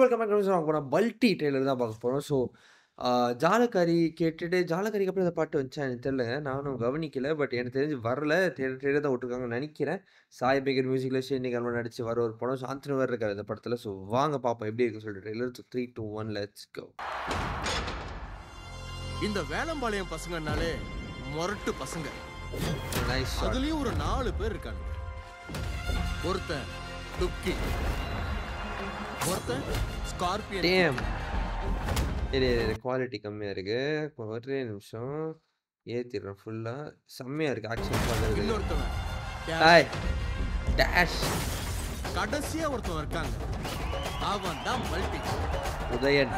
Welcome back to வாங்க போறோம். பல்டி trailer தான் பார்க்க போறோம். ஸோ ஜாலக்காரி கேட்டுட்டு ஜாலக்காரிக்கு அப்புறம் இந்த பாட்டு வந்துச்சா எனக்கு தெரியலங்க. நானும் கவனிக்கல. பட் எனக்கு தெரிஞ்சு வரல. ட்ரெய்லர் தான் விட்டுருக்காங்கன்னு நெனைக்கிறேன். சாய் பேகர் மியூசிக்ல ஷேன் நிகால் நடிச்சு வர ஒரு படம். சாந்தனு வேற இருக்காரு இந்த படத்துல. ஸோ வாங்க பார்ப்போம் எப்படி இருக்குன்னு சொல்லிட்டு ட்ரெய்லர். 3, 2, 1 let's go. இந்த வேலம்பாளையம் பசங்கனாலே மொரட்டு பசங்க. Nice shot. அதுலயும் ஒரு 4 பேர் இருக்காங்க. ஒருத்தன் டுக்கி, ஒருத்தன் ஸ்கார்பியன். டேம். இது குவாலிட்டி கம்மியா இருக்கு. ஒரே நிமிஷம் ஏத்திடுறேன் ஃபுல்லா. செம்மையா இருக்கு ஆக்ஷன் பண்றது. இன்னொருத்தன் ஹாய் டாஷ். கடைசியா ஒருத்தன் இருக்காங்க. அவன் தான் மல்டி. உதயன்.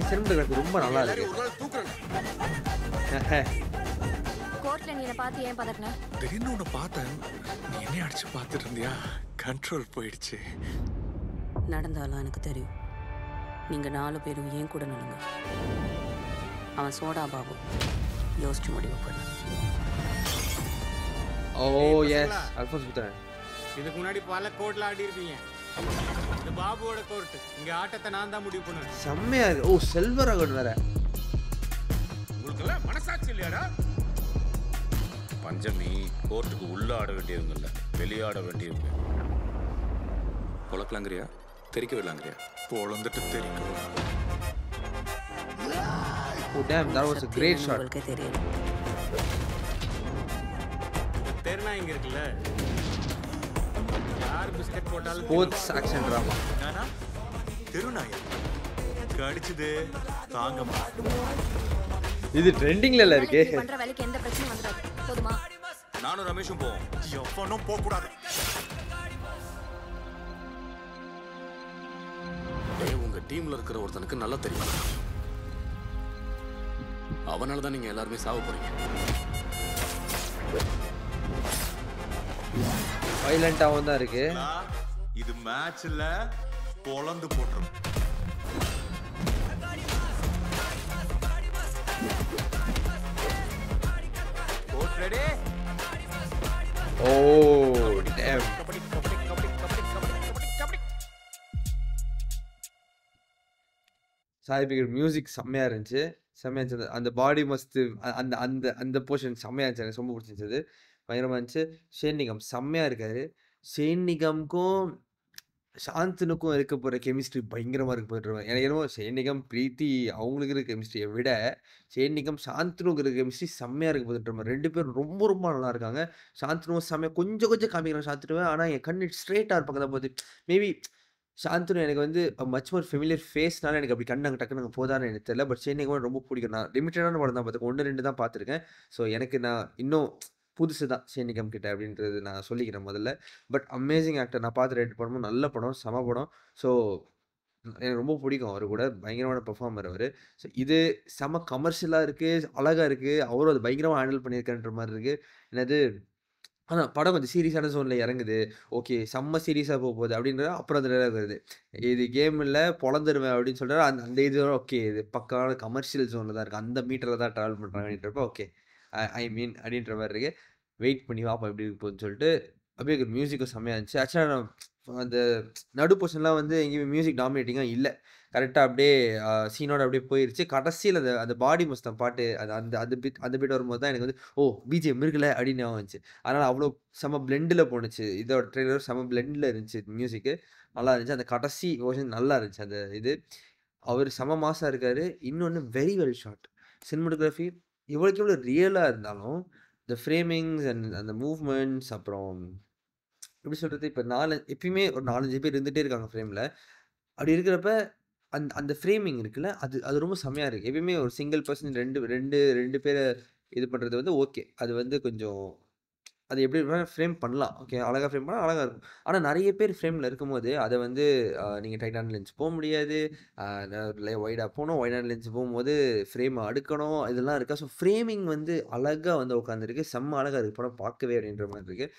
சினிமாட்டோகிராஃபி ரொம்ப நல்லா இருக்கு. கோர்ட்ல நீ என்ன பார்த்து ஏன் பதறின? திடீர்னு உன்னை பார்த்தேன். நீ என்ன அடிச்சு பார்த்துட்டு இருந்தியா? கண்ட்ரோல் போயிடுச்சு. நடந்தாலும் எனக்கு தெரியும். நீங்க 4 பேரும் ஏன் கூட நடங்க. அவன் சோடா பாபு. யோசிச்சு முடிவு பண்ண. ஓ எஸ் அல்ஃபோன்ஸ் புத்தரன். இதுக்கு முன்னாடி பல கோர்ட்ல ஆடி இருப்பீங்க. இந்த பாபுவோட கோர்ட். இங்க ஆட்டத்தை நான் தான் முடிவு பண்ணுவேன். செம்மையா இருக்கு. ஓ செல்வராகவன் வேற. உங்களுக்கெல்லாம் மனசாட்சி இல்லையாடா? பஞ்சமி கோர்ட்டுக்கு உள்ள ஆட வேண்டியவங்க இல்ல, வெளியே ஆட வேண்டியவங்க. பொழக்கலாங்கிறியா தெரிக்க விடலாங்கிறியா? பொழந்துட்டு தெரிக்கும். ஓ dam that was a great shot. உங்களுக்கே தெரியல. தெருநா இங்க இருக்குல்ல. யார் பிஸ்கட் போட்டாலும் ஸ்போர்ட்ஸ் ஆக்ஷன் டிராமா. நானா தெருநாயா கடிச்சது தாங்கம்மா. இது ட்ரெண்டிங்ல இல்ல இருக்கு. நீ பண்ற வேலைக்கு எந்த பிரச்சனையும் வந்துடாது. போதுமா? நானும் ரமேஷும் போவோம். எவனும் போக கூடாது. உங்க டீம்ல இருக்கிற ஒருத்தனுக்கு நல்லா தெரியும். அவனால தான் நீங்க எல்லாருமே சாவ போறீங்க. வயலண்டாவும் தான் இருக்கு. இது மேட்ச்ல பொழந்து போட்டுரும். Court ready. Oh damn. Kabaddi kabaddi kabaddi kabaddi kabaddi kabaddi. Sai பேகர் மியூசிக் செம்மையா இருந்துச்சு. செம்மையா இருந்துச்சு. அந்த பாடி மஸ்து அந்த அந்த அந்த போர்ஷன் செம்மையா இருந்துச்சு. எனக்கு ரொம்ப பிடிச்சிருந்தது. பயங்கரமா இருந்துச்சு. ஷேன் நிகம் செம்மையா இருக்காரு. ஷேன் நிகம்க்கும் சாந்தனுக்கும் இருக்க போற கெமிஸ்ட்ரி பயங்கரமா இருக்கு போயிட்டு. எனக்கு என்னமோ ஷேன் நிகம் பிரீத்தி அவங்களுக்கு இருக்க கெமிஸ்ட்ரியை விட ஷேன் நிகம் சாந்தனுக்கு இருக்க கெமிஸ்ட்ரி செம்மையா இருக்கு போயிட்டு. 2 பேரும் ரொம்ப ரொம்ப நல்லா இருக்காங்க. சாந்தனும் செம்மையா கொஞ்சம் கொஞ்சம் காமிக்கிறாங்க சாந்தனுவை. ஆனா என் கண்ணு ஸ்ட்ரெயிட்டா இருப்பாங்க தான் போகுது. மேபி சாந்தனு எனக்கு வந்து மச் மோர் ஃபெமிலியர் ஃபேஸ்னால எனக்கு அப்படி கண்ணு அங்கே டக்குனு அங்கே போதான்னு எனக்கு தெரியல. பட் ஷேன் நிகம் ரொம்ப பிடிக்கும். நான் லிமிட்டடான படம் தான் பார்த்துருக்கேன். 1, 2 தான் பார்த்துருக்கேன். ஸோ எனக்கு நான் இன்னும் புதுசு தான் ஷேன் நிகம் கிட்ட அப்படின்றது நான் சொல்லிக்கிறேன் முதல்ல. But amazing actor. நான் பார்த்த 2 படமும் நல்ல படம், செம படம். ஸோ எனக்கு ரொம்ப பிடிக்கும். அவர் கூட பயங்கரமான பெர்ஃபார்மர் அவர். ஸோ இது செம கமர்ஷியலாக இருக்குது, அழகாக இருக்குது. அவரும் அது பயங்கரமாக ஹேண்டில் பண்ணியிருக்கன்ற மாதிரி இருக்குது. என்னது ஆனால் படம் கொஞ்சம் சீரியஸான ஜோனில் இறங்குது. ஓகே செம்ம சீரியஸாக போகுது அப்படின்றது அப்புறம் அதில் வருது. இது கேம் இல்லை பொழந்துருவேன் அப்படின்னு சொல்கிறார். அந்த அந்த இது ஓகே இது பக்கான கமர்ஷியல் ஜோனில் தான் இருக்குது. அந்த மீட்டரில் தான் ட்ராவல் பண்ணுறாங்க அப்படின்றப்ப ஓகே ஐ மீன் அப்படின்ற மாதிரி இருக்கு. வெயிட் பண்ணி பார்ப்போம் எப்படி இருக்குன்னு சொல்லிட்டு. அப்படியே மியூசிக்கும் செம்மையாக இருந்துச்சு. ஆக்சுவலாக நான் அந்த நடு போர்ஷன்லாம் வந்து எங்கேயுமே மியூசிக் டாமினேட்டிங்காக இல்லை. கரெக்டாக அப்படியே சீனோட அப்படியே போயிருச்சு. கடைசியில் அந்த அந்த பாடி மஸ்தான் பாட்டு அது அந்த அந்த பிட் வரும்போது தான் எனக்கு வந்து ஓ பிஜிஎம் இருக்குல்ல அப்படின்னு ஞாபகம் வந்துச்சு. அதனால் அவ்வளோ செம பிளெண்டில் போணுச்சு. இதோட ட்ரெய்லர் செம பிளெண்டில் இருந்துச்சு. மியூசிக்கு நல்லா இருந்துச்சு. அந்த கடைசி போர்ஷன் நல்லா இருந்துச்சு. அந்த இது அவர் செம மாசாக இருக்கார். இன்னொன்று வெரி வெல் ஷாட். சினிமாட்டோகிராஃபி இவ்வளோக்கு எவ்வளோ ரியலாக இருந்தாலும் இந்த ஃப்ரேமிங்ஸ் அண்ட் அந்த மூவ்மெண்ட்ஸ் அப்புறம் எப்படி சொல்கிறது இப்போ எப்பயுமே ஒரு 4-5 பேர் இருந்துகிட்டே இருக்காங்க ஃப்ரேமில். அப்படி இருக்கிறப்ப அந்த அந்த ஃப்ரேமிங் இருக்குல்ல அது அது ரொம்ப செம்மையாக இருக்குது. எப்பயுமே ஒரு சிங்கிள் பர்சன் ரெண்டு பேரை இது பண்ணுறது வந்து ஓகே. அது வந்து கொஞ்சம் அது எப்படி ஃப்ரேம் பண்ணலாம். ஓகே அழகாக ஃப்ரேம் பண்ணால் அழகாக இருக்கும். ஆனால் நிறைய பேர் ஃப்ரேமில் இருக்கும்போது அதை வந்து நீங்கள் டைட்டான லென்ஸ் போக முடியாது. ஒய்டாக போகணும். ஒய்டான லென்ஸ் போகும்போது ஃப்ரேமை அடுக்கணும். இதெல்லாம் இருக்கா. ஸோ ஃப்ரேமிங் வந்து அழகாக வந்து உட்காந்துருக்கு. செம்ம அழகாக இருக்குது படம் பார்க்கவே அப்படின்ற மாதிரி இருக்குது.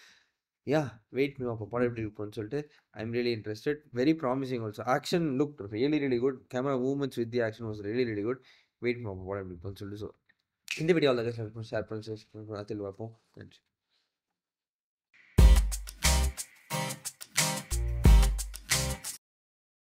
யா வெயிட் பண்ணி பார்ப்போம் படம் எப்படி இருக்கும்னு சொல்லிட்டு. I am really interested. Very promising also. Action look really really good. Camera movements with the action was really really good. Wait பண்ணி பார்ப்போம் படம் எப்படி இருக்கும்னு சொல்லிட்டு. ஸோ இந்த வீடியோவில் ஷேர் பண்ணி பார்ப்போம். நன்றி.